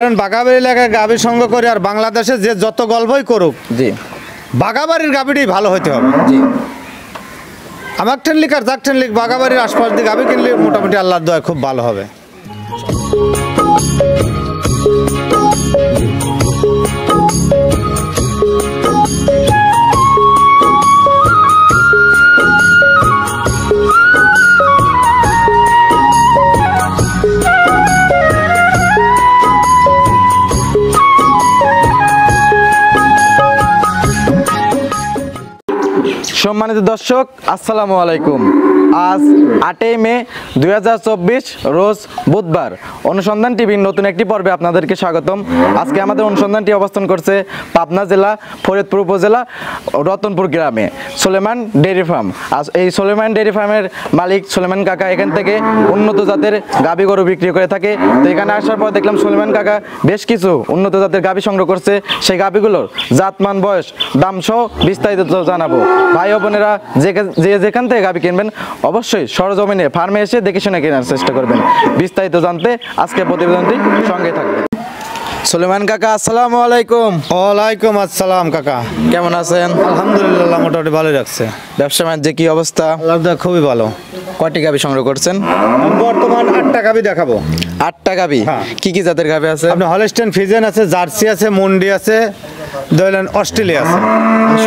কারণ বাগাবাড়ি এলাকায় গাভী সংগ্রহ করে আর বাংলাদেশে যে যত গল্পই করুক, জি, বাগাবাড়ির গাভীটাই ভালো হতে হবে। জি, আমার ঠেনলিক আর যাক ঠেনলিক বাগাবাড়ির আশপাশ দিয়ে গাভী কিনলে মোটামুটি আল্লাহর দয়ায় খুব ভালো হবে। সম্মানিত দর্শক, আসসালামু আলাইকুম। আজ 8 মে 2024 রোজ বুধবার। অনুসন্ধান টিভির নতুন একটি পর্বে আপনাদেরকে স্বাগতম। আজকে আমাদের অনুসন্ধানটি অবস্থান করছে পাবনা জেলা ফরিদপুর উপজেলা রতনপুর গ্রামে সুলেমান ডেয়ারি ফার্ম। আজ এই সুলেমান ডেয়ারি ফার্মের মালিক সুলেমান কাকা এখান থেকে উন্নত জাতের গাভী গরু বিক্রি করে থাকে। তো এখানে আসার পর দেখলাম সুলেমান কাকা বেশ কিছু উন্নত জাতের গাভী সংগ্রহ করছে। সেই গাভীগুলোর জাতমান, বয়স, দাম সহ বিস্তারিত জানাবো। ভাই ও বোনেরা যে যেখান থেকে গাভী কিনবেন অবশ্যই সরজমিনে ফার্মে এসে দেখে শুনে কেনার চেষ্টা করবেন। বিস্তারিত জানতে আজকের প্রতিবেদনটি সঙ্গে থাকবেন। সুলেমান কাকা, আসসালামু আলাইকুম। ওয়ালাইকুম আসসালাম। কাকা কেমন আছেন? আলহামদুলিল্লাহ, মোটামুটি ভালোই রাখছে। ব্যবসা বাণিজ্যে কি অবস্থা? আল্লাহর দয়ায় খুবই ভালো। কয়টি গাভী সংগ্রহ করছেন? বর্তমান 8টা গাভী দেখাবো। 8টা গাভী? কি কি জাতের গাভী আছে? আপনার হলস্টেইন ফ্রিজিয়ান আছে, জার্সি আছে, মুন্ডি আছে, অস্ট্রেলিয়া আছে।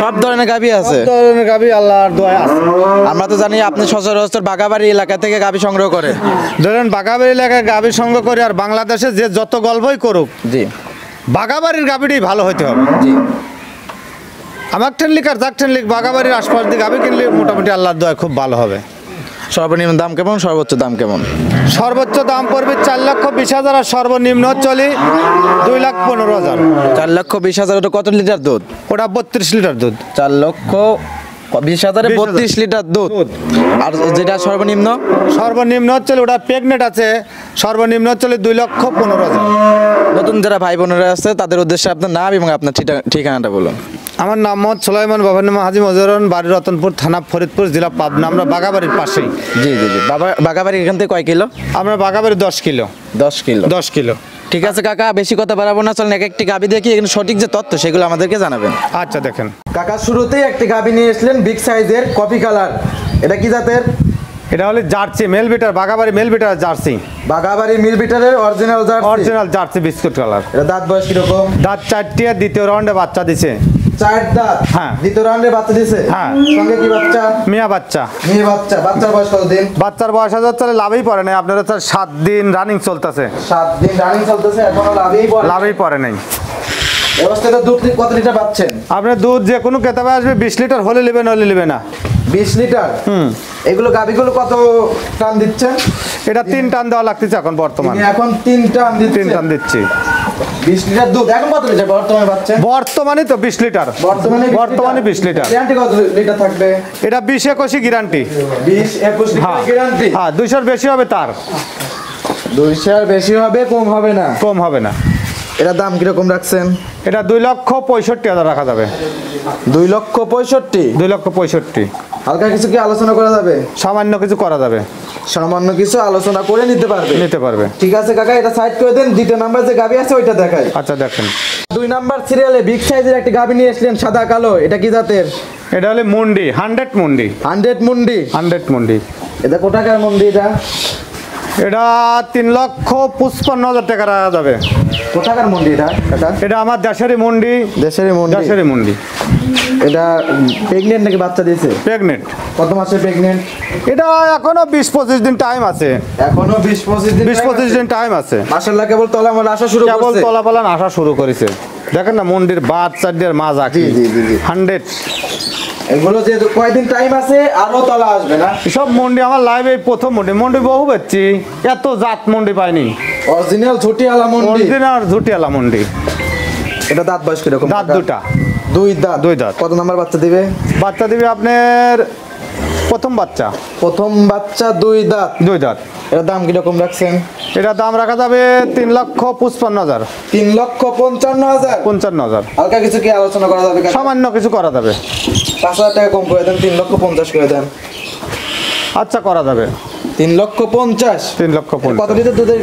সব ধরনের গাভী আছে? সব ধরনের গাভী আল্লাহর দয়ায় আছে। আমরা তো জানি আপনি সচরাচর বাগাবাড়ি এলাকা থেকে গাভী সংগ্রহ করেন। ধরেন বাগাবাড়ি এলাকায় গাভী সংগ্রহ করে আর বাংলাদেশে যে যত গল্পই করুক, জি, বাগাবাড়ির গাভীটাই ভালো হতে হবে। জি, আমার ঠেনলিক আর যাক ঠেনলিক বাগাবাড়ির আশপাশ দিয়ে গাভী কিনলে মোটামুটি আল্লাহর দয়ায় খুব ভালো হবে। সর্বনিম্ন দাম কেমন, সর্বোচ্চ দাম কেমন? সর্বোচ্চ দাম পড়বে 4,20,000 আর সর্বনিম্ন চলি 2,15,000। 4,20,000 ওটা কত লিটার দুধ? ওটা 32 লিটার দুধ। 4,20,000 32 লিটার দুধ। আর যেটা সর্বনিম্ন? সর্বনিম্ন হচ্ছে ওটা প্রেগনেন্ট আছে, সর্বনিম্ন হচ্ছে 2,15,000। নতুন যারা ভাই বোনেরা আছে তাদের উদ্দেশ্যে আপনার নাম এবং আপনার ঠিকানাটা বলুন। আমার নাম মোহাম্মদ সুলাইমান, বাবার নাম হাজি মজরুন, বাড়ি রতনপুর, থানা ফরিদপুর, জেলা পাবনা। আমরা বাগাবাড়ির পাশেই। জি জি জি। বাগাবাড়ি এখান থেকে কয় কিলো? আমরা বাগাবাড়ি 10 কিলো। 10 কিলো? 10 কিলো। ঠিক আছে কাকা, বেশি কথা বাড়াবো না, চলেন এক একটি গাভী দেখি, এখানে সঠিক যে তথ্য সেগুলো আমাদেরকে জানাবেন। আচ্ছা, দেখেন কাকা, শুরুতেই একটি গাভী নিয়ে এসলেন বিগ সাইজের, কফি কালার। এটা কি জাতের? এটা হলো jersey mail bitter, Bagabari mail bitter jersey. Bagabari মিল বিটারের original jersey? Original jersey biscuit colour. এটা দাঁত বয়স কিরকম? দাঁত 4টি, দ্বিতীয় রাউন্ডে বাচ্চা দিছে। 4 দাঁত? হ্যাঁ। দ্বিতীয় রাউন্ডে বাচ্চা দিছে? হ্যাঁ। সঙ্গে কি বাচ্চা? মিয়া বাচ্চা। মেয়ে বাচ্চা। বাচ্চার বয়স কত দিন? বাচ্চার বয়স চলে লাভই পড়ে নাই। আপনার 7 দিন রানিং চলতেছে। 7 দিন রানিং চলতেছে, এখনো লাভই পড়ে নাই। অবস্থায় দুধ কত লিটার পাচ্ছেন? আপনার দুধ যে কোনো কেতাবে আসবে 20 লিটার, হলে নেবে নলে নেবে না। 20 লিটার? এগুলো গাভীগুলো কত টান দিচ্ছেন? এটা 3 টান দেওয়া লাগতেছে এখন বর্তমানে। এখন 3 টান দিচ্ছেন? 3 টান দিচ্ছি। 20 লিটার দুধ এখন কত লিটার বর্তমানে পাচ্ছেন? বর্তমানে তো 20 লিটার। বর্তমানে 20 লিটার। গ্যারান্টি কত লিটার থাকবে? এটা 20-21 গ্যারান্টি। 20-21 litre guarantee? হ্যাঁ, 200 বেশি হবে তার। 200 বেশি হবে, কম হবে না? কম হবে না। এটা দাম কিরকম রাখছেন? এটা 2,65,000 রাখা যাবে। 2,65,000? 2,65,000। হালকা কিছু কি আলোচনা করা যাবে? সামান্য কিছু করা যাবে। সামান্য কিছু আলোচনা করে নিতে পারবে। ঠিক আছে কাকা, এটা সাইড করে দেন। দ্বিতীয় নাম্বার যে গাভী আছে ওইটা দেখাই। আচ্ছা, দেখেন 2 নাম্বার সিরিয়ালে বিগ সাইজের একটা গাভী নিয়ে আসলেন, সাদা কালো। এটা কি জাতের? এটা হলো মুন্ডি, 100 মুন্ডি। 100 মুন্ডি? 100 মুন্ডি। এটা কত টাকার মুন্ডি? এটা 3,55,000 টাকা রাখা যাবে। কত টাকার মুন্ডি এটা কাকা? এটা আমার দেশেরই মুন্ডি। দেশেরই মুন্ডি। এটা প্রেগনেন্ট নাকি বাচ্চা দিয়েছে? প্রেগনেন্ট। কত মাসে প্রেগনেন্ট? এটা এখনো 20-25 দিন টাইম আছে। এখনো 20-25 দিন টাইম আছে। মাশাআল্লাহ, কেবল তলামালা আসা শুরু করেছে। কেবল তলাপালান আসা শুরু করেছে। দেখেন না মন্ডির বাচ্চাদের মাজা কি। 100। এগুলো যে কয়দিন টাইম আছে, আরো তলা আসবে না? সব মন্ডি আমার লাইভে প্রথম মন্ডি বহু বেচছি, এত জাত মন্ডি পাইনি। অরিজিনাল ঝুটিয়ালা মন্ডি। এটা দাঁত বয়স কিরকম? দাঁত 2টা। 2 দাঁত? 2 দাঁত। কত নাম্বার বাচ্চা দিবে? বাচ্চা দিবে আপনার প্রথম বাচ্চা। 2 দাঁত? 2 দাঁত। এর দাম কিরকম রাখছেন? এটা দাম রাখা যাবে 3,55,000। 3,55,000? 55,000। হালকা কিছু কি আলোচনা করা যাবে? সামান্য কিছু করা যাবে। 5,000 টাকা কম করে দেন, 3,50,000 করে দেন। আচ্ছা, করা যাবে। 3,50,000? 3,50,000। কত লিটার দুধের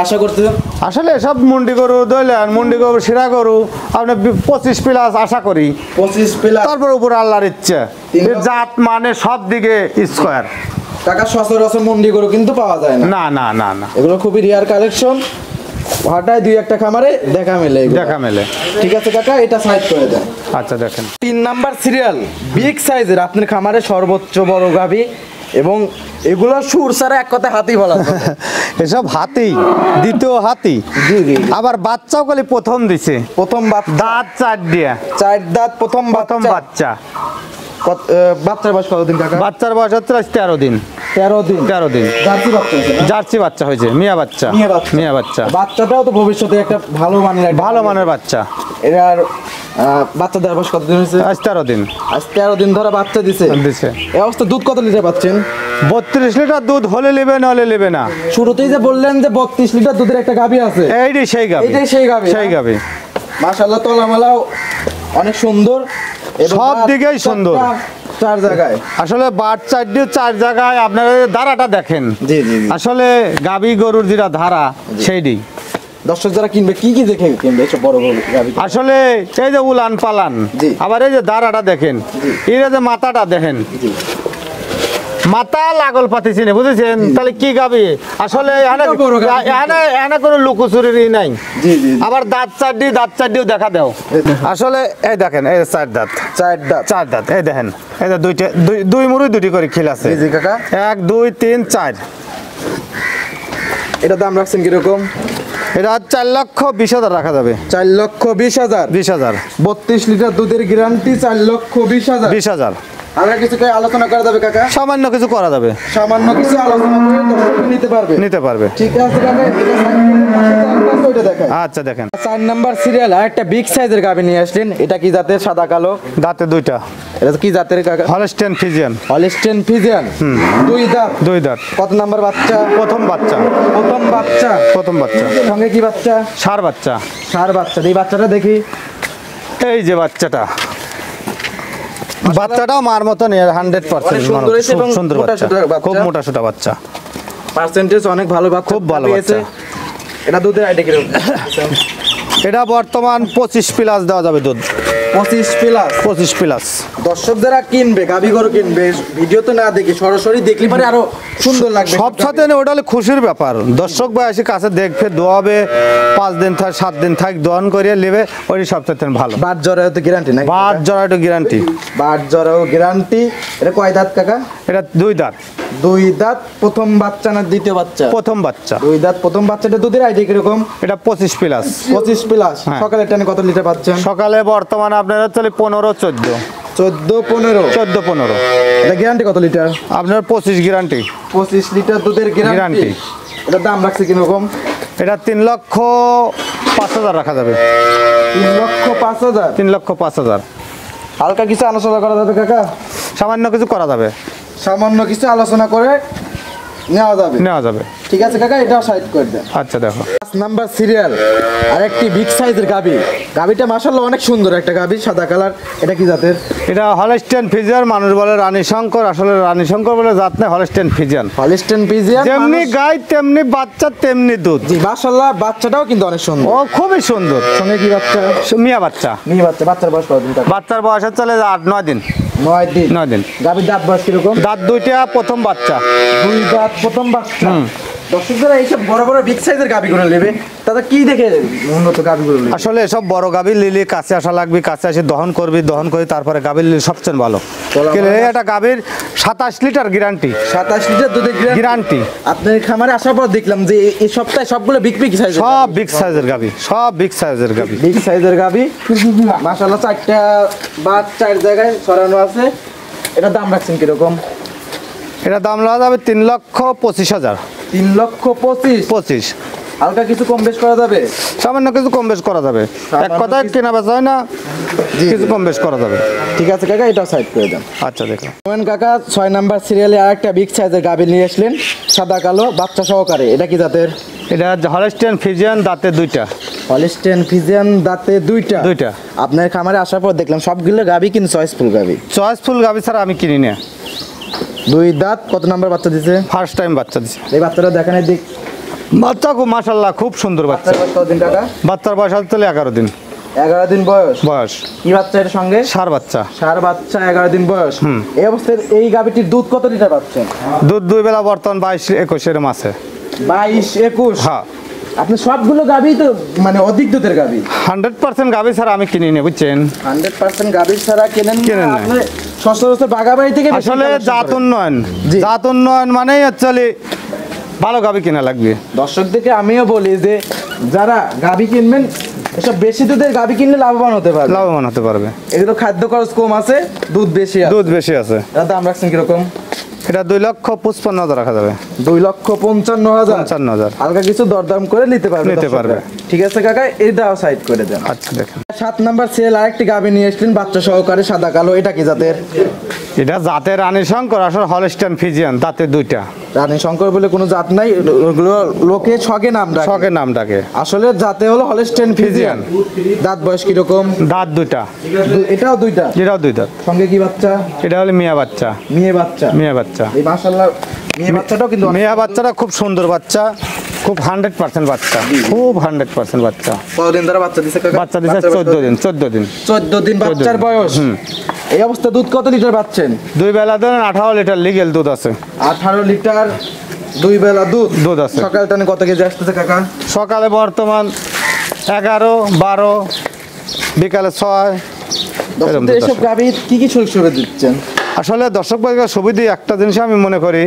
আশা করতেছেন? আসলে সব মুন্ডি গরু দইলেন, মুন্ডি গরু শিরা গরু আপনি 25 প্লাস আশা করি। 25 প্লাস। তারপর উপর আল্লাহর ইচ্ছা, এর জাত মানে সব দিকে স্কোয়ার। কাকা সচরাচর মুন্ডি গরু কিন্তু পাওয়া যায় না। না না না না, এগুলো খুবই রিয়ার কালেকশন, হাটায় দুই একটা খামারে দেখা মেলে এগুলো। দেখা মেলে। ঠিক আছে কাকা, এটা সাইড করে দেন। আচ্ছা দেখেন 3 নাম্বার সিরিয়াল বিগ সাইজের আপনার খামারে সর্বোচ্চ বড় গাভী, এবং এগুলো সুর ছাড়া এক কথায় হাতি বলা যায়। এসব হাতি, দ্বিতীয় হাতি। জি জি। আবার বাচ্চাও খালি প্রথম দিছে, প্রথম দাঁত 4 দিয়া, 4 দাঁত, প্রথম বাচ্চা। বাচ্চার বয়স কতদিন কাকা? বাচ্চার বয়স হচ্ছে 13 দিন। 13 দিন। 13 দিন। জার্সি বাচ্চা হয়েছে না? জার্সি বাচ্চা হয়েছে, মিয়া বাচ্চা। মিয়া বাচ্চা। বাচ্চাটাও তো ভবিষ্যতে একটা ভালো মানের বাচ্চা। এর বাচ্চা দেওয়ার বয়স কতদিন হয়েছে? আজ 13 দিন। আজ 13 দিন ধরে বাচ্চা দিছে। এই অবস্থা দুধ কত লিটার পাচ্ছেন? 32 লিটার দুধ হলে নেবে, নলে নেবে না। শুরুতেই যে বললেন যে 32 লিটার দুধের একটা গাভী আছে, এইটাই সেই গাভী। এটাই সেই গাভী। সেই গাভী। মাশাআল্লাহ, তলামালাও অনেক সুন্দর, সব দিকেই সুন্দর। 4 জায়গায় আসলে বাচ্চা 4 জায়গায় আপনার ধারাটা দেখেন। জি জি। আসলে গাভী গরুর যেটা ধারা সেইটাই। দর্শক যারা কিনবে কি কি দেখে কিনবে এসব বড় বড় গাভী? আসলে এই যে উলান পালান, আবার এই যে দাঁড়াটা দেখেন, এই যে মাথাটা দেখেন, মাথা লাগল পাতি চিনে বুঝেছেন, তাহলে কি গাবি আসলে এখানে কোনো লুকোচুরির নাই। আবার দাঁত চারটিও দেখা দাও। আসলে এই দেখেন, এই 4 দাঁত, 4 দাঁত, এই দেখেন, এই যে দুই মুড়ি দুটি করে খিল আছে। 1 2 3 4। এটা দাম রাখছেন কিরকম? এটা 4,20,000 রাখা যাবে। 4,20,000। 20,000। 32 লিটার দুধের গ্যারান্টি, 4,20,000। 20,000। আর কিছু আলোচনা করা যাবে কাকা? সামান্য কিছু করা যাবে, সামান্য কিছু আলোচনা করে দর্শক নিতে পারবে। ঠিক আছে কাকা, এটা ওইটা দেখাই। আচ্ছা দেখেন 4 নাম্বার সিরিয়াল আর একটা বিগ সাইজের গাভী নিয়ে আসলেন। এটা কি জাতের? সাদা কালো, দাঁতে 2টা। এটা কি জাতের কাকা? Holstein Friesian. Holstein Friesian. 2 দাঁত। 2 দাঁত। কত নাম্বার বাচ্চা? প্রথম বাচ্চা। প্রথম বাচ্চা। সঙ্গে কি বাচ্চা? ষাঁড় বাচ্চা। এই বাচ্চাটা দেখি। এই যে বাচ্চাটা, বাচ্চাটাও মার মতন 100% সুন্দর বাচ্চা, খুব মোটা সোটা বাচ্চা, পার্সেন্টেজ অনেক ভালো, খুব ভালো বাচ্চা। এটা দুধের আইডিয়া কিরকম? এটা বর্তমান 25 প্লাস দেওয়া যাবে দুধ। 25 প্লাস। দর্শক যারা কিনবে, গাভী গরু কিনবে, ভিডিও তো না দেখে সরাসরি দেখলে পরে আরো সুন্দর লাগবে। সব সাথে ওটা হলে খুশির ব্যাপার। দর্শক ভাই এসে কাছে দেখবে, দোয়াবে, 5 দিন থাক 7 দিন থাক দোয়ান করিয়ে নেবে, ওই সব সাথে ভালো। বাট জরাও তো গ্যারান্টি নাকি? বাট জরাও তো গ্যারান্টি। But জরাও guarantee. এটা কয় দাঁত কাকা? এটা 2 দাঁত। 2 দাঁত। প্রথম বাচ্চা না দ্বিতীয় বাচ্চা? প্রথম বাচ্চা। 2 দাঁত প্রথম বাচ্চাটা দুধের আইডিয়া কিরকম? এটা 25 প্লাস। 25 প্লাস। সকালে টানে কত লিটার পাচ্ছেন? সকালে বর্তমানে আপনার হচ্ছে 15 14। 14-15। এটা গ্যারান্টি কত লিটার? আপনার 25 গ্যারান্টি। 25 লিটার দুধের গ্যারান্টি। এটা দাম রাখছে কিরকম? এটা 3,05,000 রাখা যাবে। 3,05,000। 3,05,000। হালকা কিছু আলোচনা করা যাবে কাকা? সামান্য কিছু করা যাবে, সামান্য কিছু আলোচনা করে নেওয়া যাবে। ঠিক আছে কাকা, এটা সাইড করে দেন। আচ্ছা দেখো 5 নাম্বার সিরিয়াল আরেকটি বিগ সাইজের গাভী। গাভীটা মাশাআল্লাহ অনেক সুন্দর একটা গাভী, সাদা কালার। এটা কি জাতের? এটা হলস্টেইন ফ্রিজিয়ান, মানুষ বলে রানী শঙ্কর, আসলে রানী শঙ্কর বলে জাত না, হলস্টেইন ফ্রিজিয়ান। হলস্টেইন ফ্রিজিয়ান, যেমনি গাই তেমনি বাচ্চা তেমনি দুধ। জি মাশাআল্লাহ, বাচ্চাটাও কিন্তু অনেক সুন্দর। ও খুবই সুন্দর। সঙ্গে কি বাচ্চা? মিয়া বাচ্চা। বাচ্চার বয়স কত দিন? বাচ্চার বয়স হচ্ছে 8-9 দিন। 9 দিন। গাভীর দাঁত বয়স কিরকম? দাঁত 2টা, প্রথম বাচ্চা। 2 দাঁত প্রথম বাচ্চা। দর্শকরা এইসব বড় বড় বিগ সাইজের গাভীগুলো নেবে, তারা কি দেখে উন্নত গাভীগুলো নেবে? আসলে সব বড় গাভী লিলি কাছে আসা লাগবে, কাছে এসে দহন করে তারপরে গাভী লিলি সবচেয়ে ভালো। এটা গাভীর 27 লিটার গ্যারান্টি। 27 লিটার দুধের গ্যারান্টি। আপনার খামারে আসার পর দেখলাম যে এই সপ্তাহে সবগুলো বিগ সাইজ, সব বিগ সাইজের গাভী, সব বিগ সাইজের গাভী। বিগ সাইজের গাভী মাশাআল্লাহ, 4টা বাট 4 জায়গায় ছড়ানো আছে। এটা দাম রাখছেন কিরকম? এটা দাম লাগা যাবে 3,25,000। 3,25,000। হালকা কিছু কম বেশ করা যাবে? সামান্য কিছু কম বেশ করা যাবে, এক কথায় কেনা বেচা হয় না, কিছু কম বেশ করা যাবে। ঠিক আছে কাকা, এটা সাইড করে দেন। আচ্ছা দেখো কাকা 6 নাম্বার সিরিয়ালে আরেকটা বিগ সাইজের গাভী নিয়ে আসলেন, সাদা কালো, বাচ্চা সহকারে। এটা কি জাতের? এটা হলস্টেইন ফ্রিজিয়ান, দাঁতে 2টা। হলস্টেইন ফ্রিজিয়ান, দাঁতে 2টা। আপনার খামারে আসার পর দেখলাম সবগুলো গাভী কিন্তু চয়েসফুল গাভী। চয়েসফুল গাভী ছাড়া আমি কিনি না। 2 দাঁত। কত নাম্বার বাচ্চা দিছে? ফার্স্ট টাইম বাচ্চা দিছে। এই বাচ্চাটা দেখানোর দিক বাচ্চা খুব মাশাআল্লাহ খুব সুন্দর বাচ্চা। বাচ্চার বয়স কতদিন কাকা? বাচ্চার বয়স আসলে 11 দিন 11 দিন বয়স। বয়স। কি বাচ্চা এর সঙ্গে? ষাঁড় বাচ্চা। ষাঁড় বাচ্চা 11 দিন বয়স। এই অবস্থায় এই গাভীটির দুধ কত লিটার পাচ্ছেন? দুধ দুই বেলা বর্তমান 22-21 এর মাসে। 22-21। হ্যাঁ, আপনি সবগুলো গাভী তো মানে অধিক দুধের গাভী। 100% গাভী ছাড়া আমি কিনি না, বুঝছেন? 100% গাভীর ছাড়া কেনেন কেনেন না। আপনি সচরাচর বাগাবাড়ি থেকে বেশি আসলে collection জাত করেন। উন্নয়ন, জি। জাত উন্নয়ন মানে অ্যাকচুয়ালি ভালো গাভী কেনা লাগবে। দর্শকদেরকে আমিও বলি যে যারা গাভী কিনবেন এসব বেশি দুধের গাভী কিনলে লাভবান হতে পারবে। লাভবান হতে পারবে। এগুলো খাদ্য খরচ কম আছে, দুধ বেশি আছে। দুধ বেশি আছে। এর দাম রাখছেন কিরকম? এটা 2,55,000 রাখা যাবে। 2,55,000। 55,000 হালকা কিছু দরদাম করে নিতে পারবে। নিতে পারবে। ঠিক আছে কাকা, এইটাও সাইড করে দেন। আচ্ছা দেখেন, 7 নাম্বার সেল আরেকটি গাভী নিয়ে এসেছেন বাচ্চা সহকারে, সাদা কালো। এটা কি জাতের? এটা জাতের রানী শঙ্কর, আসলে হলস্টাইন ফিজিয়ান, দাঁতে দুইটা। রানী শঙ্কর বলে কোনো জাত নাই, ওগুলো লোকে ছকে নাম ডাকে। শখের নাম ডাকে। আসলে জাতে হলো হলস্টেইন ফিজিয়ান। দাঁত বয়স কিরকম? দাঁত দুইটা। এটাও দুইটা। এটাও দুই দাঁত। সঙ্গে কি বাচ্চা? এটা হলো মিয়া বাচ্চা। মেয়ে বাচ্চা। মিয়া বাচ্চা। এই মাশাআল্লাহ মেয়ে বাচ্চাটাও কিন্তু অনেক- মিয়া বাচ্চাটা খুব সুন্দর বাচ্চা, খুব 100% বাচ্চা, খুব 100% বাচ্চা। কতদিন ধরে বাচ্চা দিছে কাকা? বাচ্চা দিছে 14 দিন। 14 দিন 14 দিন বাচ্চার বয়স। এই অবস্থা দুধ কত লিটার পাচ্ছেন? দুই বেলা ধরেন 18 লিটার লিগেল দুধ আছে। 18 লিটার দুই বেলা দুধ। দুধ আছে। সকাল টানে কত কেজি আসতেছে কাকা? সকালে বর্তমান 11, 12, বিকালে 6। এরকম দর্শকদের দুধ এসব আসে। গাভী কি কি সুযোগ সুবিধা দিচ্ছেন? আসলে দর্শক ভাইকে সুবিধা একটা জিনিস আমি মনে করি,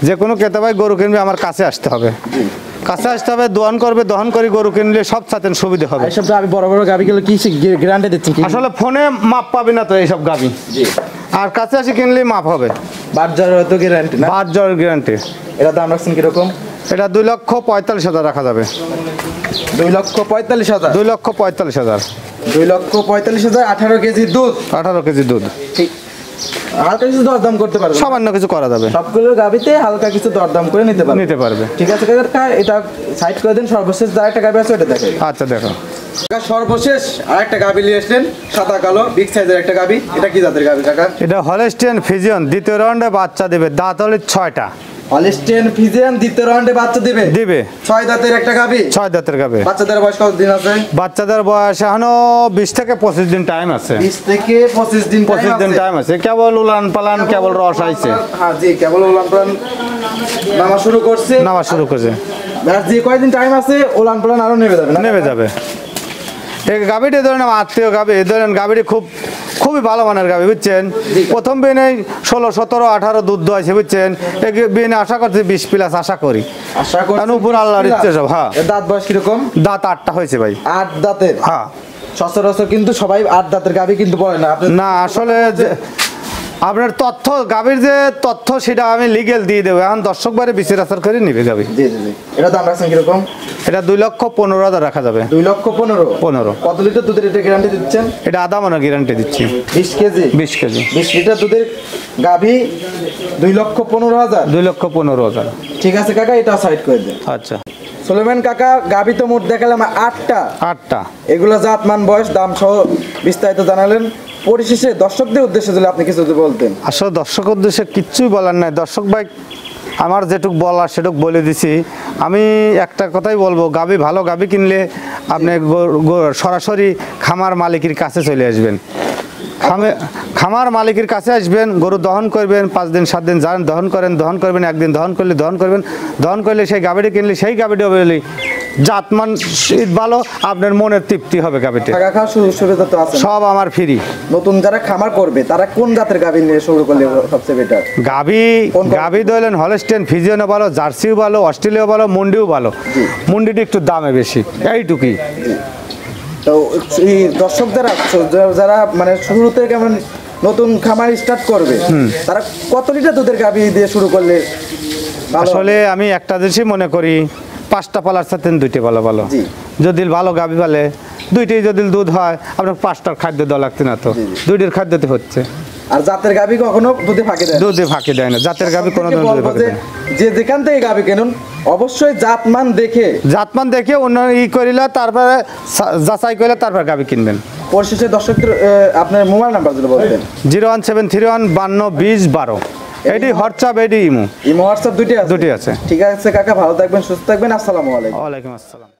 যে কোনো ক্রেতা ভাই গরু কিনবে আমার কাছে আসতে হবে। কাছে আসতে হবে, দহন করবে, দহন করে গরু কিনলে সব সাথে সুবিধা হবে। এসব গাভী বড় বড় গাভীগুলো কি গ্যারান্টি দিচ্ছেন কি? আসলে ফোনে মাপ পাবি না তো এইসব গাবি, জি। আর কাছে আসি কিনলেই মাপ হবে। বাজার হয়তো গ্যারান্টি না। 5 জ্বর গ্যারান্টি। এটা দাম রাখছেন কিরকম? এটা 2,45,000 রাখা যাবে। 2,45,000। 2,45,000। 2,45,000, 18 কেজি দুধ। 18 কেজি দুধ। ঠিক, হালকা কিছু দরদাম করতে পারবে। সামান্য কিছু করা যাবে। সবগুলো গাবিতে হালকা কিছু দরদাম করে নিতে পারবে। নিতে পারবে। ঠিক আছে কাকা, এটা সাইড করে দেন। সর্বশেষ যা একটা গাবি আছে ওটা দেখেন। আচ্ছা দেখো, কাকা সর্বশেষ আরেকটা গাবি নিয়ে আসলেন, সাদা কালো বিগ সাইজের একটা গাবি। এটা কি জাতের গাবি কাকা? এটা হলস্টিয়ান ফিজিয়ান, দ্বিতীয় রাউন্ডে বাচ্চা দেবে। দাঁত হলে 6টা। হলস্টেইন ফিজিয়ান দ্বিতীয় রাউন্ডে বাচ্চা দিবে। দিবে 6 দাঁতের একটা গাবি। 6 দাঁতের গাবে। বাচ্চাদের বয়স কত দিন আছে? বাচ্চাদের বয়স এখনো 20 থেকে 25 দিন টাইম আছে। 20 থেকে 25 দিন 25 দিন টাইম আছে। কেবল উলান পালান, কেবল রস আইছে, হ্যাঁ জি, কেবল উলান পালান নামা শুরু করছে। নামা শুরু করছে। আর যে কয়দিন টাইম আছে উলান পালান আরো নেমে যাবে না? নেমে যাবে। এই গাভিটি ধরেন আমার আত্মীয় গাভি, ধরেন গাভিটি খুবই ভালো মানের গাভি, বুঝছেন? প্রথম বিনে 16, 17, 18 দুধ দোয়াইছে, বুঝছেন? এই বিনে আশা করছি 20+ আশা করি। আশা করি কারণ উপর আল্লাহর ইচ্ছে সব। হ্যাঁ, এর দাঁত বয়স কিরকম? দাঁত 8টা হয়েছে ভাই। 8 দাঁতের। হ্যাঁ। সচরাচর কিন্তু সবাই 8 দাঁতের গাভি কিন্তু বলে না। আপনি না, আসলে আপনার তথ্য গাভীর যে তথ্য সেটা আমি লিগেল দিয়ে দেবো। এখন দর্শক বারে বিচার আচার করে নিবে গাভি। জি জি জি। এটা দাম রাখছেন কিরকম? এটা 2,15,000 রাখা যাবে। 2,15,000। 15। কত লিটার দুধের এটা গ্যারান্টি দিচ্ছেন? এটা আধা মনে গ্যারান্টি দিচ্ছি। 20 কেজি। 20 কেজি। 20 লিটার দুধের গাভি 2,15,000। 2,15,000। ঠিক আছে কাকা, এটা সাইড করে দেন। আচ্ছা। সুলেমান কাকা, গাভি তো মোট দেখালাম 8টা। 8টা। এগুলো জাত মান বয়স দাম সহ বিস্তারিত জানালেন। পরিশেষে দর্শকদের উদ্দেশ্যে যদি আপনি কিছু যদি বলতেন। আসলে দর্শক উদ্দেশ্যে কিচ্ছুই বলার নাই। দর্শক ভাই আমার যেটুক বলার সেটুক বলে দিছি। আমি একটা কথাই বলবো, গাভী ভালো গাভী কিনলে আপনি সরাসরি খামার মালিকের কাছে চলে আসবেন। খামার মালিকের কাছে আসবেন, গরু দহন করবেন, 5 দিন 7 দিন যান দহন করবেন, একদিন দহন করলে সেই গাভীটি কিনলে সেই গাভীটি হবে জাতমান ভালো, আপনার মনের তৃপ্তি হবে গাভীটি। টাকা খাওয়ার সুযোগ সুবিধা তো আছে। সব আমার ফ্রি। নতুন যারা খামার করবে তারা কোন জাতের গাভী নিয়ে শুরু করলে সবচেয়ে বেটার? গাভী ধরলেন হলস্টেইন ফিজিয়ানও ভালো, জার্সিও ভালো, অস্ট্রেলিয়াও ভালো, মুন্ডিও ভালো। মুন্ডিটি একটু দামে বেশি, এইটুকুই। তো এই দর্শক যারা মানে শুরুতে কেমন নতুন খামার স্টার্ট করবে, তারা কত লিটার দুধের গাভী দিয়ে শুরু করলে ভালো? আসলে আমি একটা জিনিসই মনে করি, 5টা পালার সাথে 2টি পালা ভালো। যদি ভালো গাভী পালে 2টি যদি দুধ হয়, আপনার 5টার খাদ্য দেওয়া লাগতে না, তো 2টির খাদ্যতে হচ্ছে। আর জাতের গাভী কখনো দুধে ফাঁকি দেয় না? দুধে ফাঁকি দেয় না। জাতের গাভী কোনো দুধে ফাঁকি দেয় না। যে যেখান থেকে গাভী কেনুন অবশ্যই জাতমান দেখে অন্য করিলে, তারপরে যাচাই করলে তারপর গাভী কিনবেন। পরিশেষে দর্শকদের আপনার মোবাইল নাম্বার যদি বলতেন। 01731 52 20 12। এটি হোয়াটসঅ্যাপ, এটি ইমো, ইমো হোয়াটসঅ্যাপ দুটি আছে? দুটি আছে। ঠিক আছে কাকা, ভালো থাকবেন, সুস্থ থাকবেন, আসসালামু আলাইকুম। ওয়ালাইকুম আসসালাম।